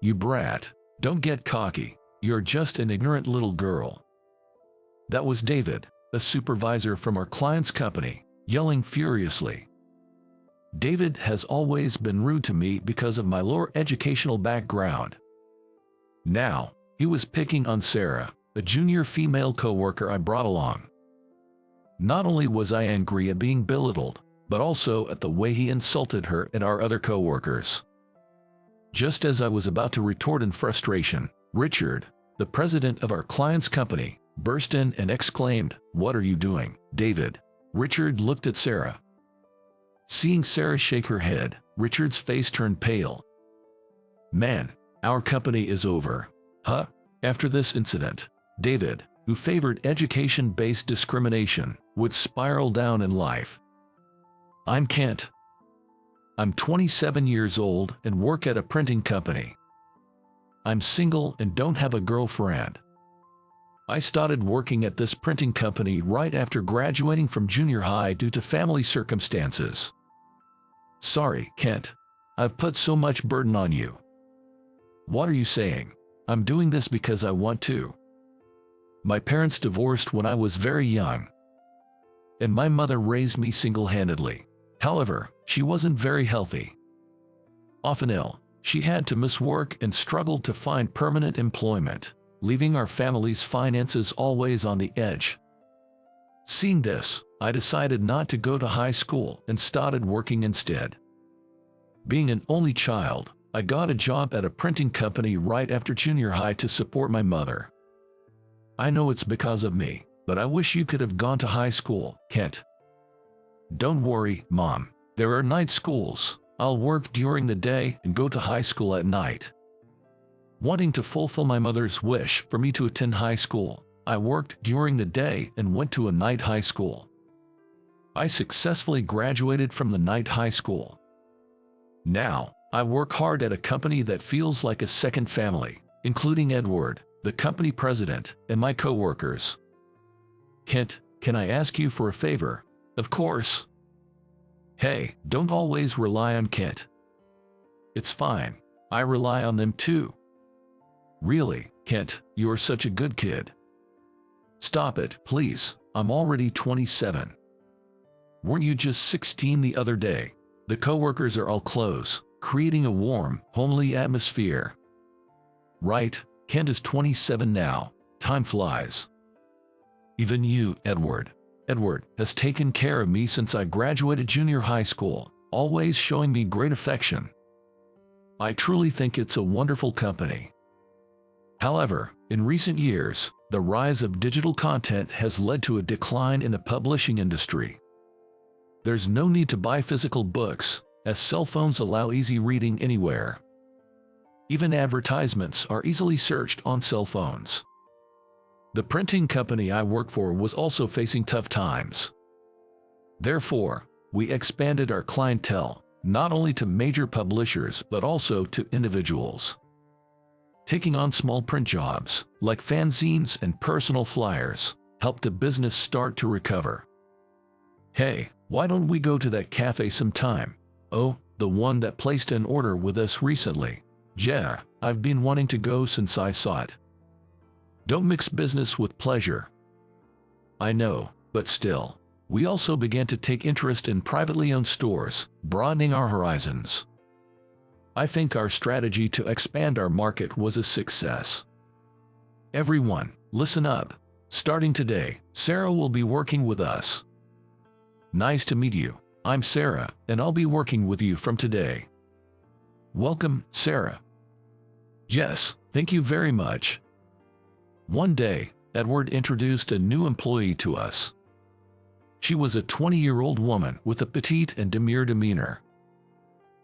You brat. Don't get cocky. You're just an ignorant little girl. That was David, a supervisor from our client's company, yelling furiously. David has always been rude to me because of my lower educational background. Now, he was picking on Sarah, a junior female coworker I brought along. Not only was I angry at being belittled, but also at the way he insulted her and our other coworkers. Just as I was about to retort in frustration, Richard, the president of our client's company, burst in and exclaimed, "What are you doing, David?" Richard looked at Sarah. Seeing Sarah shake her head, Richard's face turned pale. "Man, our company is over." Huh? After this incident, David, who favored education-based discrimination, would spiral down in life. I'm Kent. I'm 27 years old and work at a printing company. I'm single and don't have a girlfriend. I started working at this printing company right after graduating from junior high due to family circumstances. Sorry, Kent. I've put so much burden on you. What are you saying? I'm doing this because I want to. My parents divorced when I was very young, and my mother raised me single-handedly. However, she wasn't very healthy. Often ill, she had to miss work and struggled to find permanent employment, leaving our family's finances always on the edge. Seeing this, I decided not to go to high school and started working instead. Being an only child, I got a job at a printing company right after junior high to support my mother. I know it's because of me, but I wish you could have gone to high school, Kent. Don't worry, Mom. There are night schools. I'll work during the day and go to high school at night. Wanting to fulfill my mother's wish for me to attend high school, I worked during the day and went to a night high school. I successfully graduated from the night high school. Now, I work hard at a company that feels like a second family, including Edward, the company president, and my coworkers. Kent, can I ask you for a favor? Of course. Hey, don't always rely on Kent. It's fine. I rely on them too. Really, Kent, you're such a good kid. Stop it, please. I'm already 27. Weren't you just 16 the other day? The coworkers are all close, creating a warm, homely atmosphere. Right, Kent is 27 now. Time flies. Even you, Edward. Edward has taken care of me since I graduated junior high school, always showing me great affection. I truly think it's a wonderful company. However, in recent years, the rise of digital content has led to a decline in the publishing industry. There's no need to buy physical books, as cell phones allow easy reading anywhere. Even advertisements are easily searched on cell phones. The printing company I work for was also facing tough times. Therefore, we expanded our clientele, not only to major publishers but also to individuals. Taking on small print jobs, like fanzines and personal flyers, helped the business start to recover. Hey, why don't we go to that cafe sometime? Oh, the one that placed an order with us recently. Yeah, I've been wanting to go since I saw it. Don't mix business with pleasure. I know, but still, we also began to take interest in privately owned stores, broadening our horizons. I think our strategy to expand our market was a success. Everyone, listen up. Starting today, Sarah will be working with us. Nice to meet you. I'm Sarah, and I'll be working with you from today. Welcome, Sarah. Yes, thank you very much. One day, Edward introduced a new employee to us. She was a 20-year-old woman with a petite and demure demeanor.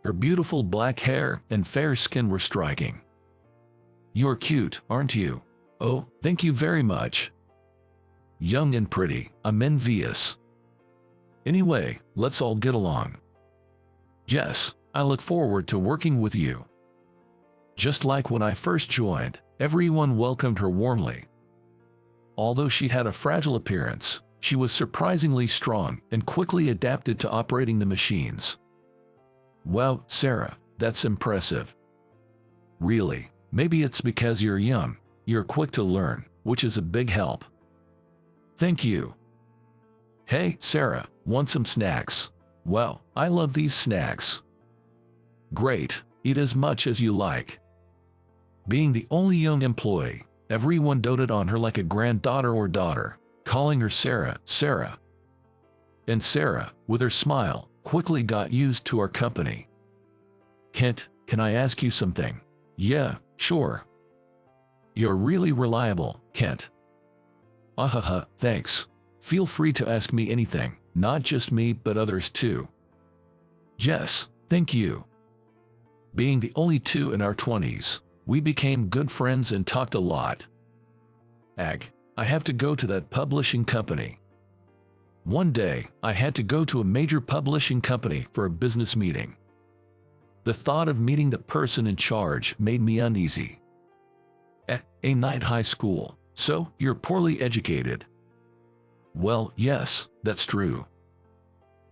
Her beautiful black hair and fair skin were striking. You're cute, aren't you? Oh, thank you very much. Young and pretty, I'm envious. Anyway, let's all get along. Yes, I look forward to working with you. Just like when I first joined, everyone welcomed her warmly. Although she had a fragile appearance, she was surprisingly strong and quickly adapted to operating the machines. Wow, Sarah, that's impressive. Really? Maybe it's because you're young. You're quick to learn, which is a big help. Thank you. Hey, Sarah, want some snacks? Well, I love these snacks. Great, eat as much as you like. Being the only young employee, everyone doted on her like a granddaughter or daughter, calling her Sarah, Sarah. And Sarah, with her smile, quickly got used to our company. Kent, can I ask you something? Yeah, sure. You're really reliable, Kent. Ahaha, thanks. Feel free to ask me anything, not just me but others too. Jess, thank you. Being the only two in our 20s, we became good friends and talked a lot. Ag, I have to go to that publishing company. One day, I had to go to a major publishing company for a business meeting. The thought of meeting the person in charge made me uneasy. A night high school, so you're poorly educated. Well, yes, that's true.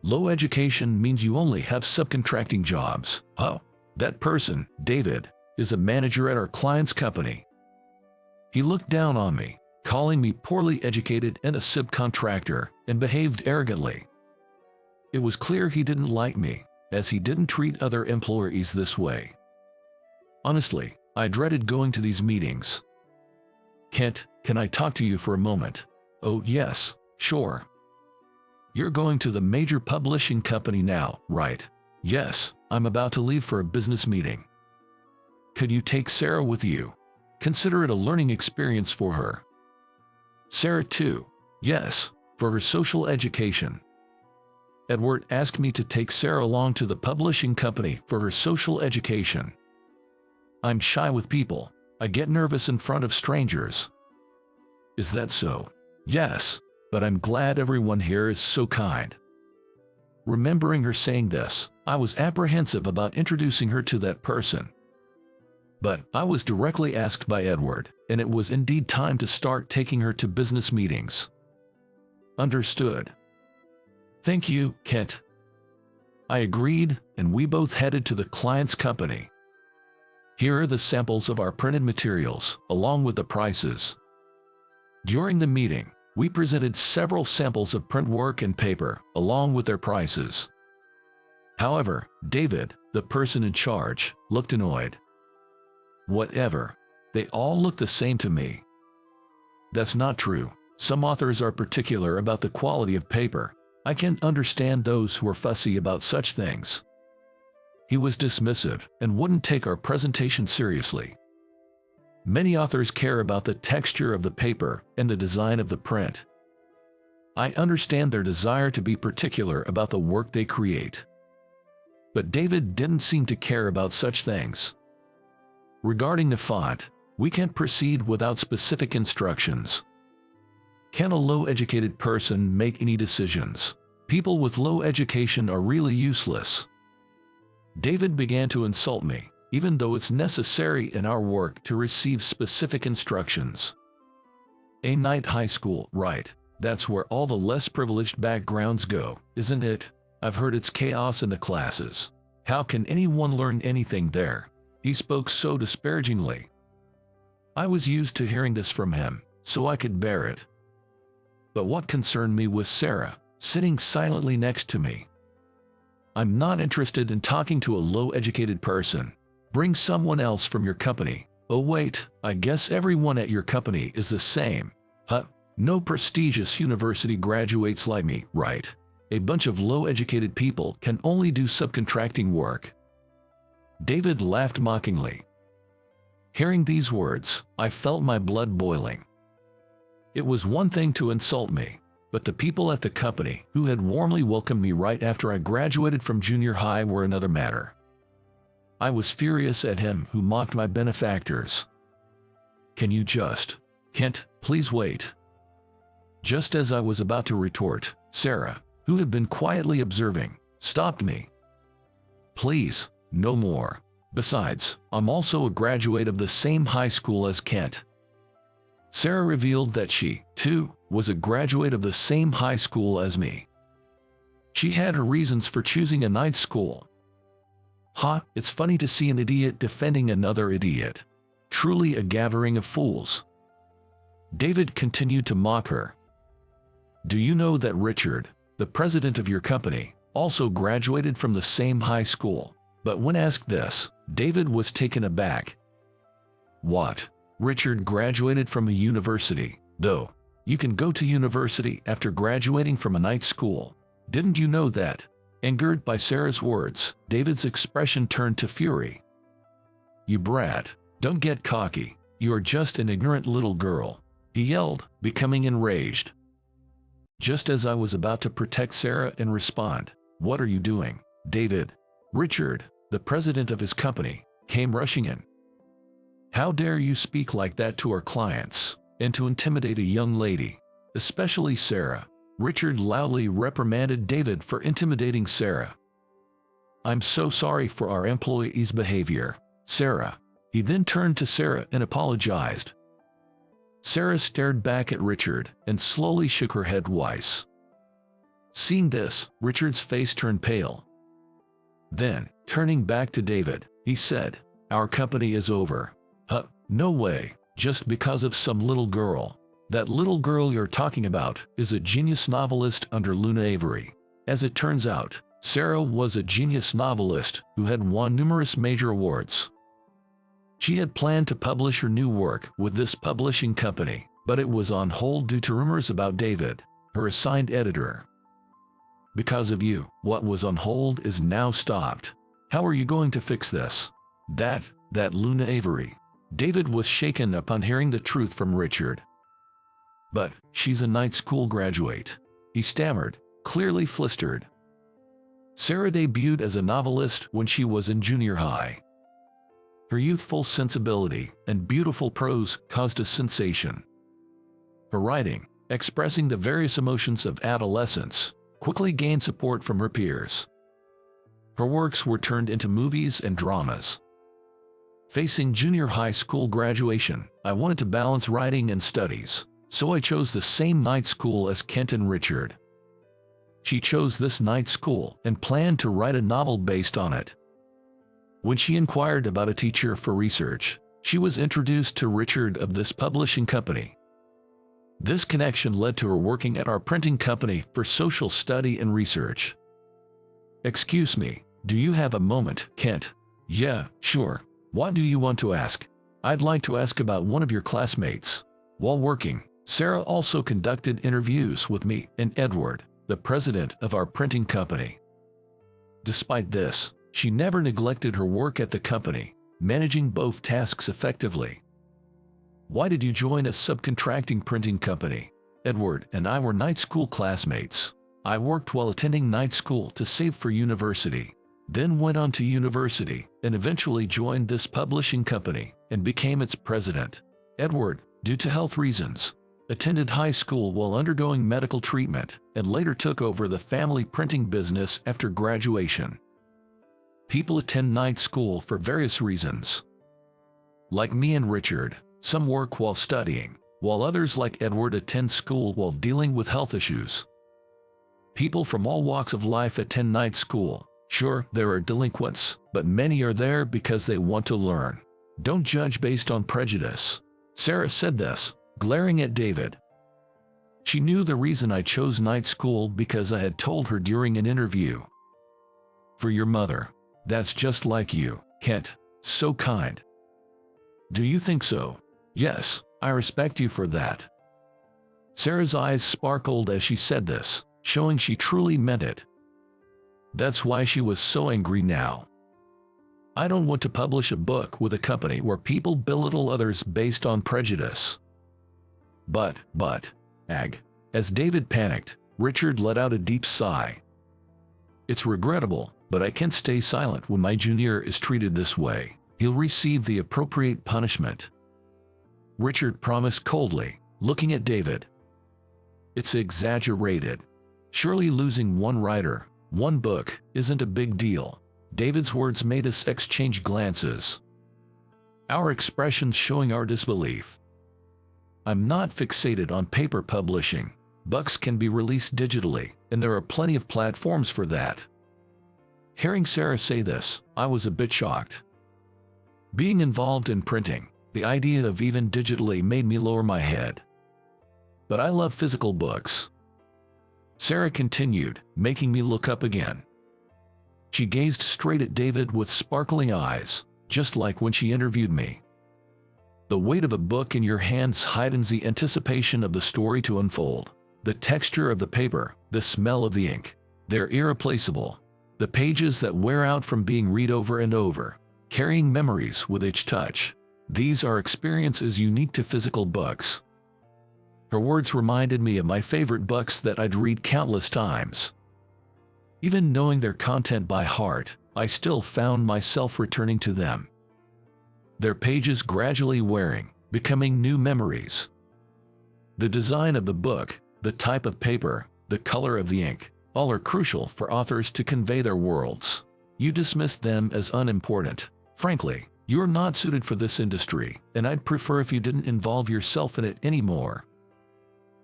Low education means you only have subcontracting jobs. Oh, that person, David, is a manager at our client's company. He looked down on me, calling me poorly educated and a subcontractor, and behaved arrogantly. It was clear he didn't like me, as he didn't treat other employees this way. Honestly, I dreaded going to these meetings. Kent, can I talk to you for a moment? Oh yes, sure. You're going to the major publishing company now, right? Yes, I'm about to leave for a business meeting. Could you take Sarah with you? Consider it a learning experience for her. Sarah too. Yes, for her social education. Edward asked me to take Sarah along to the publishing company for her social education. I'm shy with people. I get nervous in front of strangers. Is that so? Yes, but I'm glad everyone here is so kind. Remembering her saying this, I was apprehensive about introducing her to that person. But I was directly asked by Edward, and it was indeed time to start taking her to business meetings. Understood. Thank you, Kent. I agreed, and we both headed to the client's company. Here are the samples of our printed materials, along with the prices. During the meeting, we presented several samples of print work and paper, along with their prices. However, David, the person in charge, looked annoyed. Whatever. They all look the same to me. That's not true. Some authors are particular about the quality of paper. I can understand those who are fussy about such things. He was dismissive and wouldn't take our presentation seriously. Many authors care about the texture of the paper and the design of the print. I understand their desire to be particular about the work they create. But David didn't seem to care about such things. Regarding the font, we can't proceed without specific instructions. Can a low-educated person make any decisions? People with low education are really useless. David began to insult me, even though it's necessary in our work to receive specific instructions. A night high school, right? That's where all the less privileged backgrounds go, isn't it? I've heard it's chaos in the classes. How can anyone learn anything there? He spoke so disparagingly. I was used to hearing this from him, so I could bear it. But what concerned me was Sarah, sitting silently next to me. I'm not interested in talking to a low-educated person. Bring someone else from your company. Oh wait, I guess everyone at your company is the same. Huh? No prestigious university graduates like me, right? A bunch of low-educated people can only do subcontracting work. David laughed mockingly. Hearing these words, I felt my blood boiling. It was one thing to insult me, but the people at the company who had warmly welcomed me right after I graduated from junior high were another matter. I was furious at him who mocked my benefactors. Can you just, Kent, please wait. Just as I was about to retort, Sarah, who had been quietly observing, stopped me. Please, no more. Besides, I'm also a graduate of the same high school as Kent. Sarah revealed that she, too, was a graduate of the same high school as me. She had her reasons for choosing a night school. Ha, it's funny to see an idiot defending another idiot. Truly a gathering of fools. David continued to mock her. Do you know that Richard, the president of your company, also graduated from the same high school? But when asked this, David was taken aback. What? Richard graduated from a university, though. You can go to university after graduating from a night school. Didn't you know that? Angered by Sarah's words, David's expression turned to fury. You brat, don't get cocky. You are just an ignorant little girl, he yelled, becoming enraged. Just as I was about to protect Sarah and respond, what are you doing, David? Richard, the president of his company, came rushing in. How dare you speak like that to our clients, and to intimidate a young lady, especially Sarah? Richard loudly reprimanded David for intimidating Sarah. I'm so sorry for our employee's behavior, Sarah. He then turned to Sarah and apologized. Sarah stared back at Richard and slowly shook her head twice. Seeing this, Richard's face turned pale. Then, turning back to David, he said, Our company is over. No way, just because of some little girl. That little girl you're talking about is a genius novelist under Luna Avery. As it turns out, Sarah was a genius novelist who had won numerous major awards. She had planned to publish her new work with this publishing company, but it was on hold due to rumors about David, her assigned editor. Because of you, what was on hold is now stopped. How are you going to fix this? That Luna Avery. David was shaken upon hearing the truth from Richard. But she's a night school graduate, he stammered, clearly flustered. Sarah debuted as a novelist when she was in junior high. Her youthful sensibility and beautiful prose caused a sensation. Her writing, expressing the various emotions of adolescence, quickly gained support from her peers. Her works were turned into movies and dramas. Facing junior high school graduation, I wanted to balance writing and studies, so I chose the same night school as Kent and Richard. She chose this night school and planned to write a novel based on it. When she inquired about a teacher for research, she was introduced to Richard of this publishing company. This connection led to her working at our printing company for social study and research. Excuse me, do you have a moment, Kent? Yeah, sure. What do you want to ask? I'd like to ask about one of your classmates. While working, Sarah also conducted interviews with me and Edward, the president of our printing company. Despite this, she never neglected her work at the company, managing both tasks effectively. Why did you join a subcontracting printing company? Edward and I were night school classmates. I worked while attending night school to save for university, then went on to university and eventually joined this publishing company and became its president. Edward, due to health reasons, attended high school while undergoing medical treatment and later took over the family printing business after graduation. People attend night school for various reasons. Like me and Richard, some work while studying, while others like Edward attend school while dealing with health issues. People from all walks of life attend night school. Sure, there are delinquents, but many are there because they want to learn. Don't judge based on prejudice. Sarah said this, glaring at David. She knew the reason I chose night school because I had told her during an interview. For your mother. That's just like you, Kent. So kind. Do you think so? Yes, I respect you for that. Sarah's eyes sparkled as she said this, showing she truly meant it. That's why she was so angry now. I don't want to publish a book with a company where people belittle others based on prejudice. But, as David panicked, Richard let out a deep sigh. It's regrettable, but I can't stay silent when my junior is treated this way. He'll receive the appropriate punishment. Richard promised coldly, looking at David. It's exaggerated. Surely losing one writer, one book, isn't a big deal. David's words made us exchange glances, our expressions showing our disbelief. I'm not fixated on paper publishing. Books can be released digitally, and there are plenty of platforms for that. Hearing Sarah say this, I was a bit shocked. Being involved in printing, the idea of even digitally made me lower my head. But I love physical books. Sarah continued, making me look up again. She gazed straight at David with sparkling eyes, just like when she interviewed me. The weight of a book in your hands heightens the anticipation of the story to unfold. The texture of the paper, the smell of the ink, they're irreplaceable. The pages that wear out from being read over and over, carrying memories with each touch. These are experiences unique to physical books. Her words reminded me of my favorite books that I'd read countless times. Even knowing their content by heart, I still found myself returning to them. Their pages gradually wearing, becoming new memories. The design of the book, the type of paper, the color of the ink, all are crucial for authors to convey their worlds. You dismiss them as unimportant. Frankly, you're not suited for this industry, and I'd prefer if you didn't involve yourself in it anymore.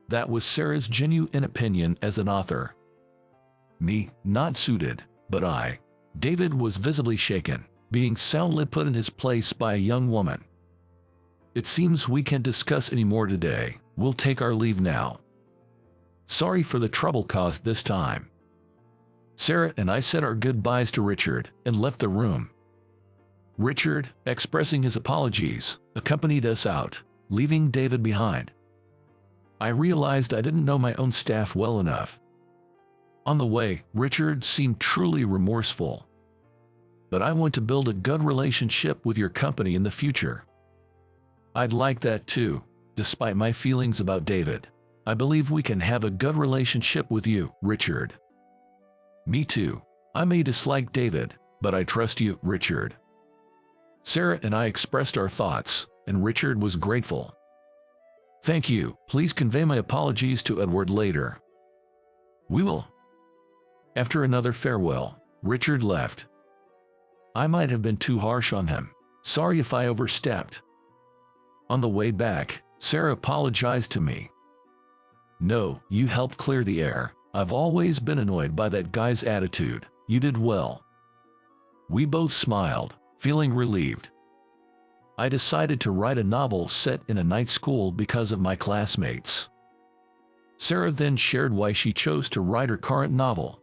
That was Sarah's genuine opinion as an author. Me, not suited, but I. David was visibly shaken, being soundly put in his place by a young woman. It seems we can't discuss any more today. We'll take our leave now. Sorry for the trouble caused this time. Sarah and I said our goodbyes to Richard and left the room. Richard, expressing his apologies, accompanied us out, leaving David behind. I realized I didn't know my own staff well enough. On the way, Richard seemed truly remorseful. But I want to build a good relationship with your company in the future. I'd like that too, despite my feelings about David. I believe we can have a good relationship with you, Richard. Me too. I may dislike David, but I trust you, Richard. Sarah and I expressed our thoughts, and Richard was grateful. Thank you. Please convey my apologies to Edward later. We will. After another farewell, Richard left. I might have been too harsh on him. Sorry if I overstepped. On the way back, Sarah apologized to me. No, you helped clear the air. I've always been annoyed by that guy's attitude. You did well. We both smiled, feeling relieved. I decided to write a novel set in a night school because of my classmates. Sarah then shared why she chose to write her current novel.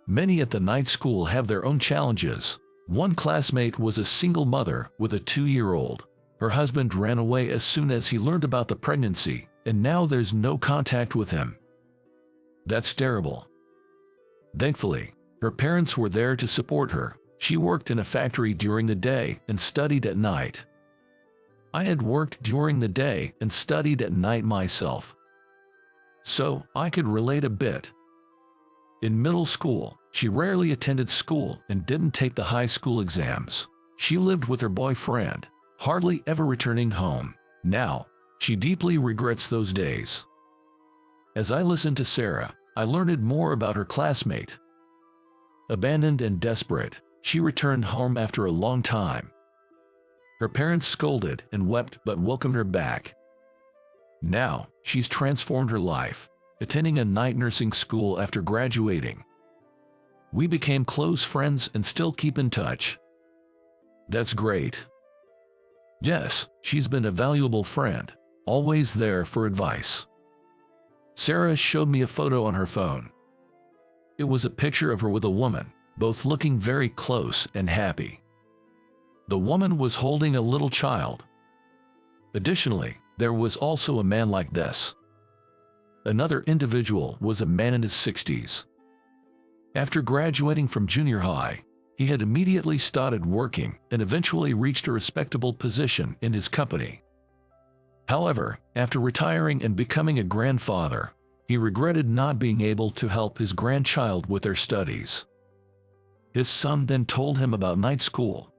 Many at the night school have their own challenges. One classmate was a single mother with a 2-year-old. Her husband ran away as soon as he learned about the pregnancy, and now there's no contact with him. That's terrible. Thankfully, her parents were there to support her. She worked in a factory during the day and studied at night. I had worked during the day and studied at night myself, so I could relate a bit. In middle school, she rarely attended school and didn't take the high school exams. She lived with her boyfriend, hardly ever returning home. Now, she deeply regrets those days. As I listened to Sarah, I learned more about her classmate. Abandoned and desperate, she returned home after a long time. Her parents scolded and wept but welcomed her back. Now, she's transformed her life, attending a night nursing school after graduating. We became close friends and still keep in touch. That's great. Yes, she's been a valuable friend, always there for advice. Sarah showed me a photo on her phone. It was a picture of her with a woman, both looking very close and happy. The woman was holding a little child. Additionally, there was also a man like this. Another individual was a man in his 60s. After graduating from junior high, he had immediately started working and eventually reached a respectable position in his company. However, after retiring and becoming a grandfather, he regretted not being able to help his grandchild with their studies. His son then told him about night school.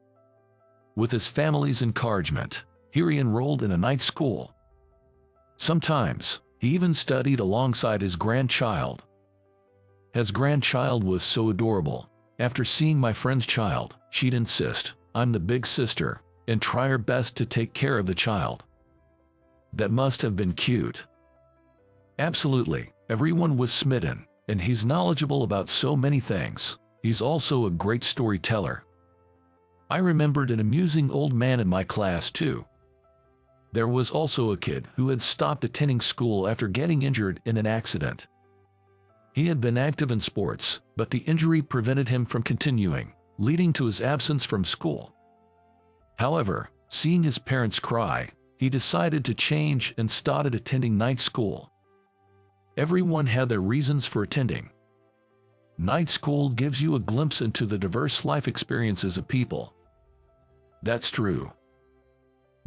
With his family's encouragement, he enrolled in a night school. Sometimes, he even studied alongside his grandchild. His grandchild was so adorable. After seeing my friend's child, she'd insist, "I'm the big sister," and try her best to take care of the child. That must have been cute. Absolutely, everyone was smitten, and he's knowledgeable about so many things. he's also a great storyteller. I remembered an amusing old man in my class too. There was also a kid who had stopped attending school after getting injured in an accident. He had been active in sports, but the injury prevented him from continuing, leading to his absence from school. However, seeing his parents cry, he decided to change and started attending night school. Everyone had their reasons for attending. Night school gives you a glimpse into the diverse life experiences of people. That's true.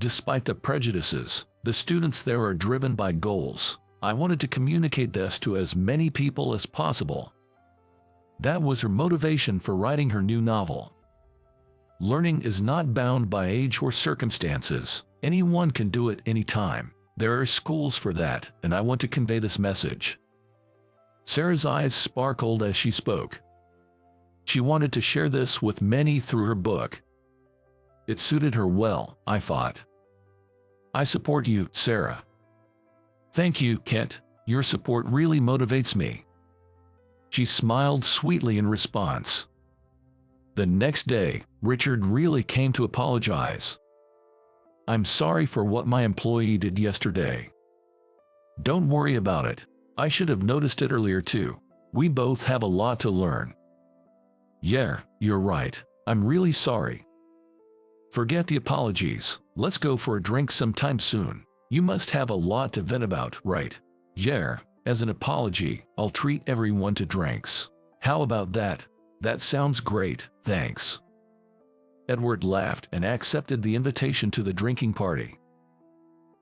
Despite the prejudices, the students there are driven by goals. I wanted to communicate this to as many people as possible. That was her motivation for writing her new novel. Learning is not bound by age or circumstances. Anyone can do it anytime. There are schools for that, and I want to convey this message. Sarah's eyes sparkled as she spoke. She wanted to share this with many through her book. It suited her well, I thought. I support you, Sarah. Thank you, Kent. Your support really motivates me. She smiled sweetly in response. The next day, Richard really came to apologize. I'm sorry for what my employee did yesterday. Don't worry about it. I should have noticed it earlier too. We both have a lot to learn. Yeah, you're right. I'm really sorry. Forget the apologies. Let's go for a drink sometime soon. You must have a lot to vent about, right? Yeah, as an apology, I'll treat everyone to drinks. How about that? That sounds great, thanks. Edward laughed and accepted the invitation to the drinking party.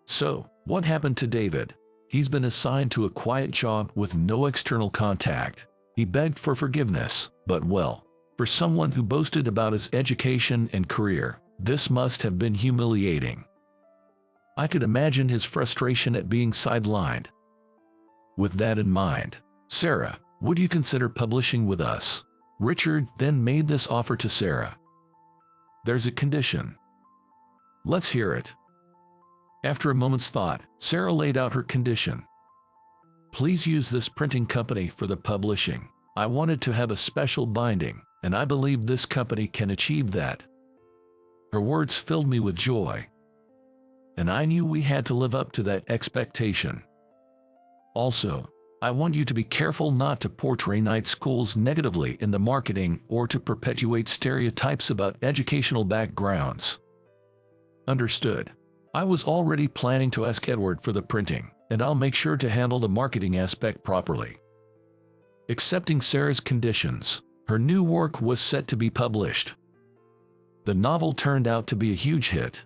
So, what happened to David? He's been assigned to a quiet job with no external contact. He begged for forgiveness, but well, for someone who boasted about his education and career, this must have been humiliating. I could imagine his frustration at being sidelined. With that in mind, Sarah, would you consider publishing with us? Richard then made this offer to Sarah. There's a condition. Let's hear it. After a moment's thought, Sarah laid out her condition. Please use this printing company for the publishing. I wanted to have a special binding, and I believe this company can achieve that. Her words filled me with joy. And I knew we had to live up to that expectation. Also, I want you to be careful not to portray night schools negatively in the marketing or to perpetuate stereotypes about educational backgrounds. Understood. I was already planning to ask Edward for the printing, and I'll make sure to handle the marketing aspect properly. Accepting Sarah's conditions, her new work was set to be published. The novel turned out to be a huge hit.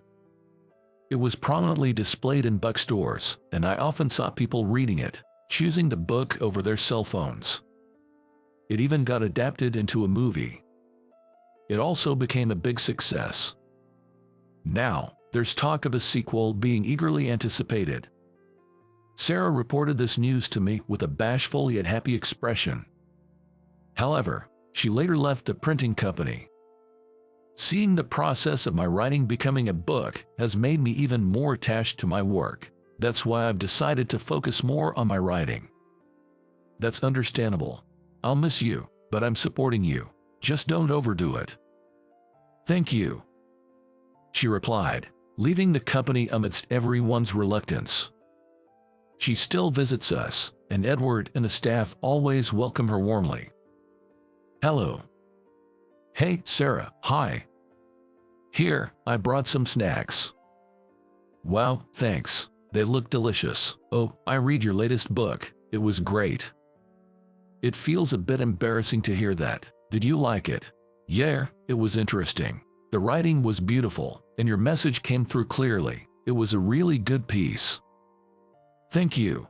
It was prominently displayed in bookstores, and I often saw people reading it, choosing the book over their cell phones. It even got adapted into a movie. It also became a big success. Now, there's talk of a sequel being eagerly anticipated. Sarah reported this news to me with a bashful yet happy expression. However, she later left the printing company. Seeing the process of my writing becoming a book has made me even more attached to my work. That's why I've decided to focus more on my writing. That's understandable. I'll miss you, but I'm supporting you. Just don't overdo it. Thank you, she replied, leaving the company amidst everyone's reluctance. She still visits us, and Edward and the staff always welcome her warmly. Hello. Hey, Sarah, hi. Here, I brought some snacks. Wow, thanks. They look delicious. Oh, I read your latest book. It was great. It feels a bit embarrassing to hear that. Did you like it? Yeah, it was interesting. The writing was beautiful, and your message came through clearly. It was a really good piece. Thank you.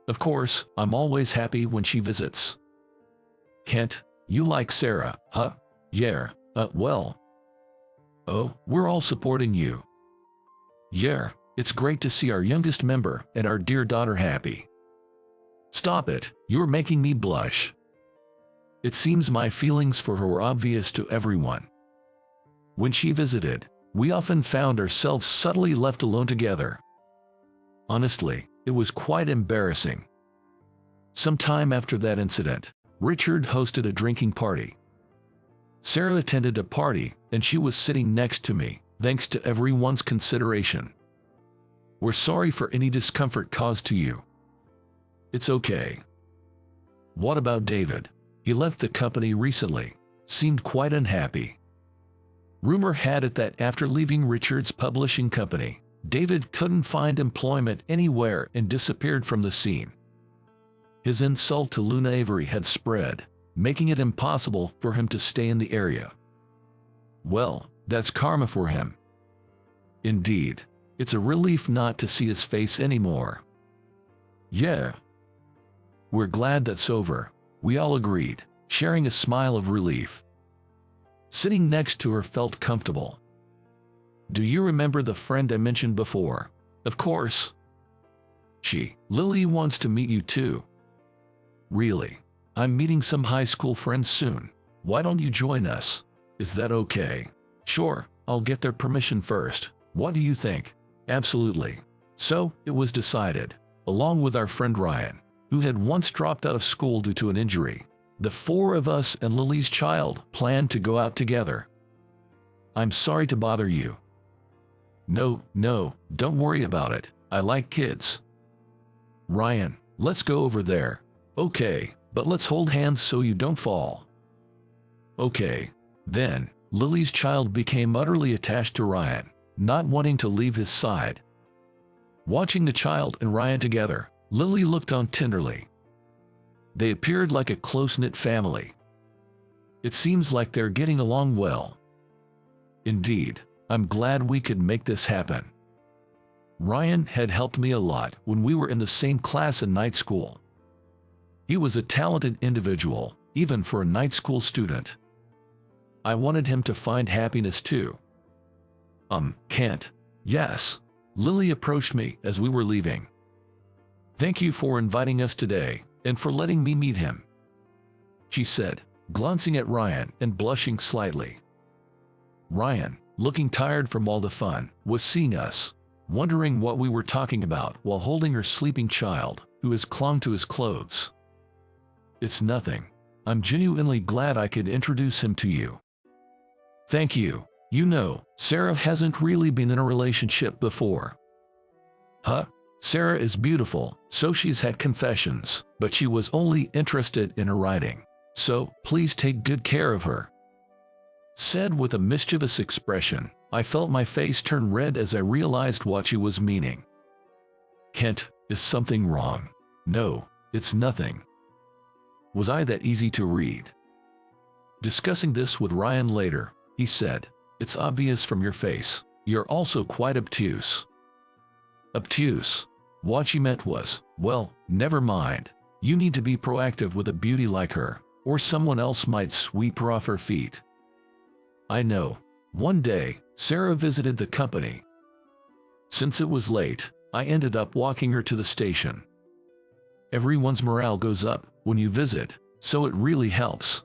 Of course, I'm always happy when she visits. Kent, you like Sarah, huh? Yeah, well. Oh, we're all supporting you. Yeah, it's great to see our youngest member and our dear daughter happy. Stop it, you're making me blush. It seems my feelings for her were obvious to everyone. When she visited, we often found ourselves subtly left alone together. Honestly, it was quite embarrassing. Sometime after that incident, Richard hosted a drinking party. Sarah attended a party, and she was sitting next to me, thanks to everyone's consideration. We're sorry for any discomfort caused to you. It's okay. What about David? He left the company recently, seemed quite unhappy. Rumor had it that after leaving Richard's publishing company, David couldn't find employment anywhere and disappeared from the scene. His insult to Luna Avery had spread, making it impossible for him to stay in the area. Well, that's karma for him. Indeed, it's a relief not to see his face anymore. Yeah. We're glad that's over, we all agreed, sharing a smile of relief. Sitting next to her felt comfortable. Do you remember the friend I mentioned before? Of course. Lily wants to meet you too. Really? I'm meeting some high school friends soon. Why don't you join us? Is that okay? Sure, I'll get their permission first. What do you think? Absolutely. So, it was decided, along with our friend Ryan, who had once dropped out of school due to an injury. The four of us and Lily's child planned to go out together. I'm sorry to bother you. No, don't worry about it. I like kids. Ryan, let's go over there. Okay, but let's hold hands so you don't fall. Okay. Then, Lily's child became utterly attached to Ryan, not wanting to leave his side. Watching the child and Ryan together, Lily looked on tenderly. They appeared like a close-knit family. It seems like they're getting along well. Indeed, I'm glad we could make this happen. Ryan had helped me a lot when we were in the same class in night school. He was a talented individual, even for a night school student. I wanted him to find happiness too. Can't. Yes. Lily approached me as we were leaving. Thank you for inviting us today, and for letting me meet him, she said, glancing at Ryan and blushing slightly. Ryan, looking tired from all the fun, was seeing us, wondering what we were talking about while holding her sleeping child, who has clung to his clothes. It's nothing. I'm genuinely glad I could introduce him to you. Thank you. You know, Sarah hasn't really been in a relationship before. Huh? Sarah is beautiful, so she's had confessions, but she was only interested in her writing. So, please take good care of her. Said with a mischievous expression. I felt my face turn red as I realized what she was meaning. Kent, is something wrong? No, it's nothing. Was I that easy to read? Discussing this with Ryan later, he said, it's obvious from your face. You're also quite obtuse. Obtuse? What she meant was, well, never mind. You need to be proactive with a beauty like her, or someone else might sweep her off her feet. I know. One day, Sarah visited the company. Since it was late, I ended up walking her to the station. Everyone's morale goes up when you visit, so it really helps.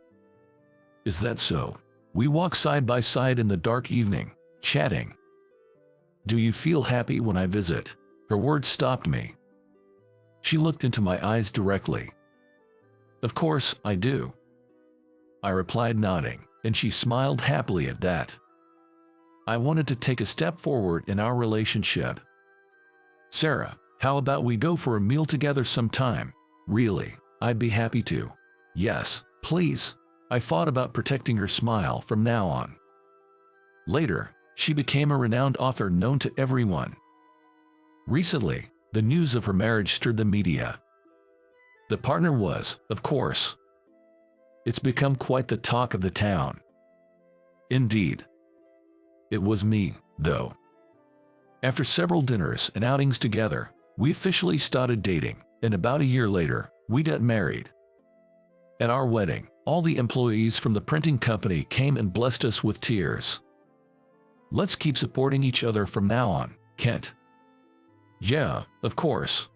Is that so? We walk side by side in the dark evening, chatting. Do you feel happy when I visit? Her words stopped me. She looked into my eyes directly. Of course, I do. I replied, nodding, and she smiled happily at that. I wanted to take a step forward in our relationship. Sarah, how about we go for a meal together sometime? Really, I'd be happy to. Yes, please. I thought about protecting her smile from now on. Later, she became a renowned author known to everyone. Recently, the news of her marriage stirred the media. The partner was, of course. It's become quite the talk of the town. Indeed. It was me, though. After several dinners and outings together, we officially started dating, and about a year later, we got married. At our wedding, all the employees from the printing company came and blessed us with tears. Let's keep supporting each other from now on, Kent. Yeah, of course.